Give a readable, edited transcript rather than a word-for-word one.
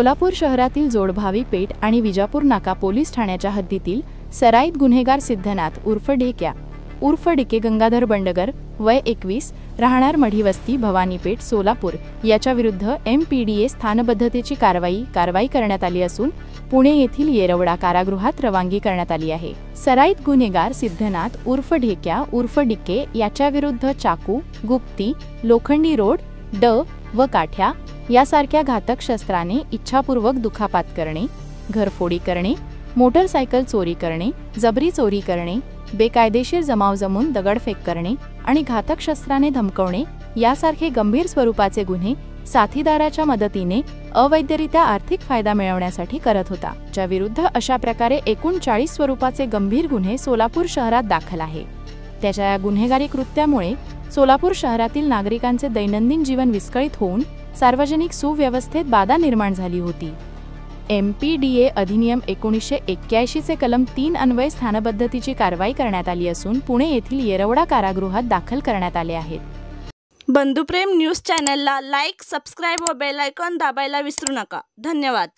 सोलापूर शहरातील जोडभावी पेठ आणि विजापूर नाका पोलीस ठाण्याच्या हद्दीतील सराईत गुन्हेगार सिद्धनाथ उर्फ ढेक्या उर्फ डिके गंगाधर बंडगर वय 21 राहणार मढीवस्ती भवानीपेठ सोलापूर याच्या विरुद्ध MPDA स्थानबद्धतेची कारवाई करण्यात आली असून पुणे येथील येरवडा कारागृहात रवानगी करण्यात आली आहे। सराईत गुन्हेगार सिद्धनाथ उर्फ ढेक्या उर्फ डिके याच्या विरुद्ध चाकू, गुप्ती, लोखंडी रोड व काठ्या यासारख्या घातक शस्त्राने इच्छापूर्वक दुखापत करणे, घरफोडी करणे, मोटरसायकल चोरी करणे, जबरी चोरी करणे, बेकायदेशीर जमाव जमून दगडफेक करणे आणि घातक शस्त्राने धमकवणे यासारखे गंभीर स्वरूपाचे गुन्हे साथीदाराच्या मदतीने अवैधरित्या आर्थिक फायदा मिळवण्यासाठी करत होता, ज्या विरुद्ध अशा प्रकारे एकूण 40 स्वरूपाचे गंभीर गुन्हे सोलापूर शहरात दाखल आहे। त्याच्या या गुन्हेगारी कृत्यामुळे सोलापूर शहरातील नागरिकांचे दैनंदिन जीवन विस्कळीत होऊन सार्वजनिक सुव्यवस्थेत बाधा निर्माण झाली होती। MPDA अधिनियम 1981 चे कलम 3 अन्वये स्थानबद्धतेची कारवाई करण्यात आली असून पुणे येथील येरवडा कारागृहात दाखल करण्यात आले आहेत। बंधुप्रेम न्यूज चॅनलला लाईक, सबस्क्राइब व बेल आयकॉन दाबायला विसरू नका। धन्यवाद।